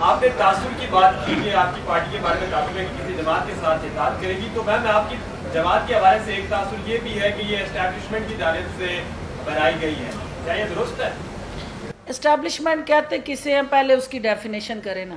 آپ نے تعصب کی بات کی کہ آپ کی پارٹی کے بارے میں تعصب ہے کہ کسی جماعت کے ساتھ اتحاد کرے گی، تو میں آپ کی جماعت کے حوالے سے ایک تعصب یہ بھی ہے کہ یہ اسٹیبلشمنٹ کی جانب سے بنائی گئی ہے، کیا یہ درست ہے؟ اسٹیبلشمنٹ کہتے کسے ہیں، پہلے اس کی ڈیفینیشن کریں نا،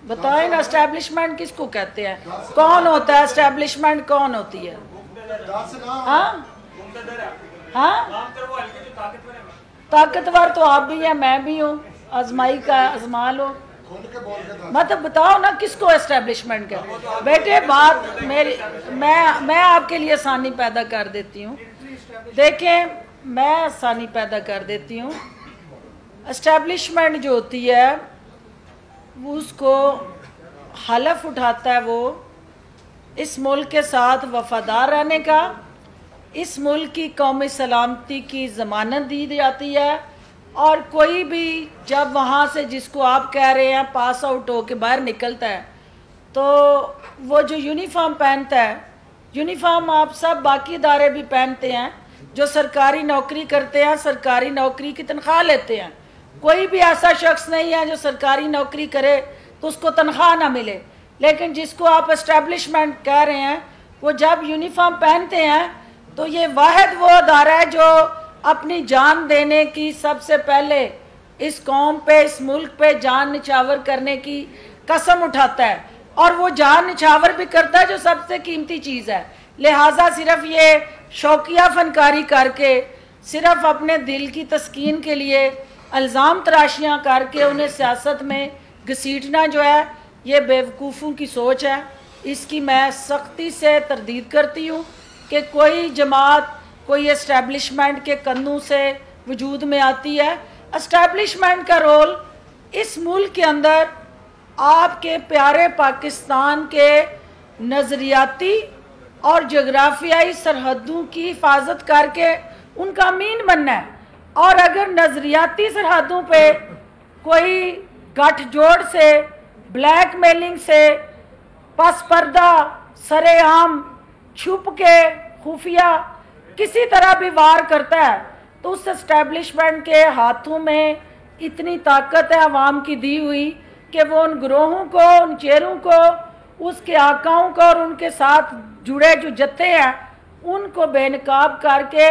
بتائیں نا اسٹیبلشمنٹ کس کو کہتے ہیں، کون ہوتا ہے اسٹیبلشمنٹ، کون ہوتی ہے؟ ہاں ہاں طاقتور تو آپ بھی ہیں، میں بھی ہوں، آزمائی کا آزما لو، مطلب بتاؤ نا کس کو اسٹیبلشمنٹ کہتے بیٹے، بات میری، میں آپ کے لیے آسانی پیدا کر دیتی ہوں، دیکھیں میں آسانی پیدا کر دیتی ہوں۔ اسٹیبلشمنٹ جو ہوتی ہے اس کو حلف اٹھاتا ہے وہ اس ملک کے ساتھ وفادار رہنے کا، اس ملک کی قومی سلامتی کی ضمانت دی جاتی ہے، اور کوئی بھی جب وہاں سے جس کو آپ کہہ رہے ہیں پاس آؤٹ ہو کے باہر نکلتا ہے تو وہ جو یونیفارم پہنتا ہے، یونیفارم آپ سب باقی ادارے بھی پہنتے ہیں، جو سرکاری نوکری کرتے ہیں سرکاری نوکری کی تنخواہ لیتے ہیں، کوئی بھی ایسا شخص نہیں ہے جو سرکاری نوکری کرے تو اس کو تنخواہ نہ ملے، لیکن جس کو آپ اسٹیبلشمنٹ کہہ رہے ہیں وہ جب یونیفارم پہنتے ہیں تو یہ واحد وہ ادارہ ہے جو اپنی جان دینے کی سب سے پہلے اس قوم پہ اس ملک پہ جان نچھاور کرنے کی قسم اٹھاتا ہے، اور وہ جان نچھاور بھی کرتا ہے جو سب سے قیمتی چیز ہے، لہٰذا صرف یہ شوقیہ فنکاری کر کے، صرف اپنے دل کی تسکین کے لیے الزام تراشیاں کر کے انہیں سیاست میں گھسیٹنا جو ہے یہ بیوقوفوں کی سوچ ہے، اس کی میں سختی سے تردید کرتی ہوں کہ کوئی جماعت کوئی اسٹیبلشمنٹ کے کندھوں سے وجود میں آتی ہے۔ اسٹیبلشمنٹ کا رول اس ملک کے اندر آپ کے پیارے پاکستان کے نظریاتی اور جغرافیائی سرحدوں کی حفاظت کر کے ان کا امین بننا ہے، اور اگر نظریاتی سرحدوں پہ کوئی گٹھ جوڑ سے، بلیک میلنگ سے، پس پردہ، سر عام، چھپ کے، خفیہ کسی طرح بھی وار کرتا ہے تو اس اسٹیبلشمنٹ کے ہاتھوں میں اتنی طاقت ہے عوام کی دی ہوئی کہ وہ ان گروہوں کو، ان چہروں کو، اس کے آقاؤں کو اور ان کے ساتھ جڑے جو جتھے ہیں ان کو بے نقاب کر کے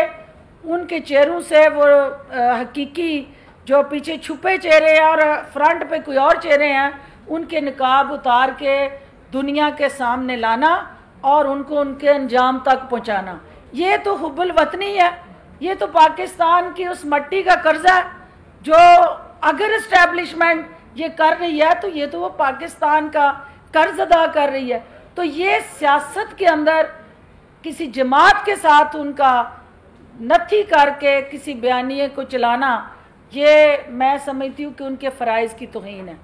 ان کے چہروں سے وہ حقیقی جو پیچھے چھپے چہرے ہیں اور فرنٹ پہ کوئی اور چہرے ہیں ان کے نقاب اتار کے دنیا کے سامنے لانا اور ان کو ان کے انجام تک پہنچانا، یہ تو حب الوطنی ہے، یہ تو پاکستان کی اس مٹی کا قرضہ ہے جو اگر اسٹیبلشمنٹ یہ کر رہی ہے تو یہ تو وہ پاکستان کا قرض ادا کر رہی ہے۔ تو یہ سیاست کے اندر کسی جماعت کے ساتھ ان کا نتھی کر کے کسی بیانیے کو چلانا، یہ میں سمجھتی ہوں کہ ان کے فرائض کی توہین ہے،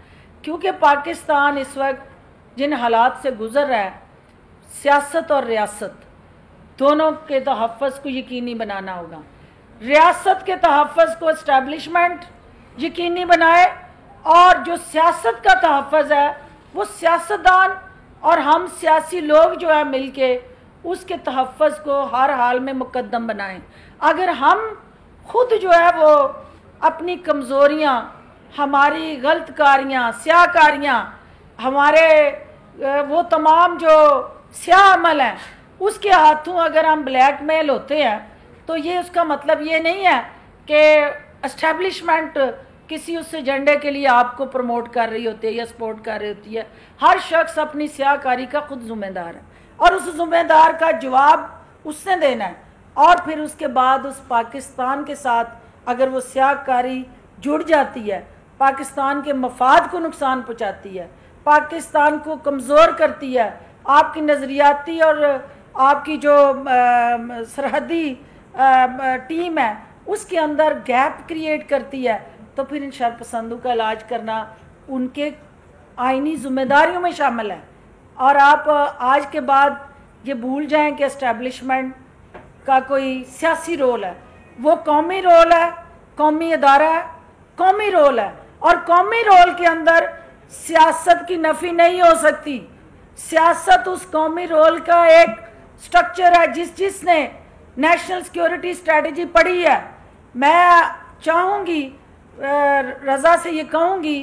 کیونکہ پاکستان اس وقت جن حالات سے گزر رہا ہے، سیاست اور ریاست دونوں کے تحفظ کو یقینی بنانا ہوگا۔ ریاست کے تحفظ کو اسٹیبلشمنٹ یقینی بنائے، اور جو سیاست کا تحفظ ہے وہ سیاستدان اور ہم سیاسی لوگ جو ہے مل کے اس کے تحفظ کو ہر حال میں مقدم بنائیں۔ اگر ہم خود جو ہے وہ اپنی کمزوریاں، ہماری غلط کاریاں، سیاہ کاریاں، ہمارے وہ تمام جو سیاہ عمل ہیں اس کے ہاتھوں اگر ہم بلیک میل ہوتے ہیں تو یہ اس کا مطلب یہ نہیں ہے کہ اسٹیبلشمنٹ کسی اس ایجنڈے کے لیے آپ کو پروموٹ کر رہی ہوتی ہے یا سپورٹ کر رہی ہوتی ہے۔ ہر شخص اپنی سیاہ کاری کا خود ذمہ دار ہے، اور اس ذمہ دار کا جواب اس نے دینا ہے، اور پھر اس کے بعد اس پاکستان کے ساتھ اگر وہ سیاہ کاری جڑ جاتی ہے، پاکستان کے مفاد کو نقصان پہنچاتی ہے، پاکستان کو کمزور کرتی ہے، آپ کی نظریاتی اور آپ کی جو سرحدی ٹیم ہے اس کے اندر گیپ کریٹ کرتی ہے، تو پھر ان شرپسندوں کا علاج کرنا ان کے آئینی ذمہ داریوں میں شامل ہے۔ اور آپ آج کے بعد یہ بھول جائیں کہ اسٹیبلشمنٹ کا کوئی سیاسی رول ہے، وہ قومی رول ہے، قومی ادارہ ہے، قومی رول ہے، اور قومی رول کے اندر سیاست کی نفی نہیں ہو سکتی۔ سیاست اس قومی رول کا ایک سٹرکچر ہے۔ جس نے نیشنل سیکیورٹی اسٹریٹجی پڑھی ہے، میں چاہوں گی، رضا سے یہ کہوں گی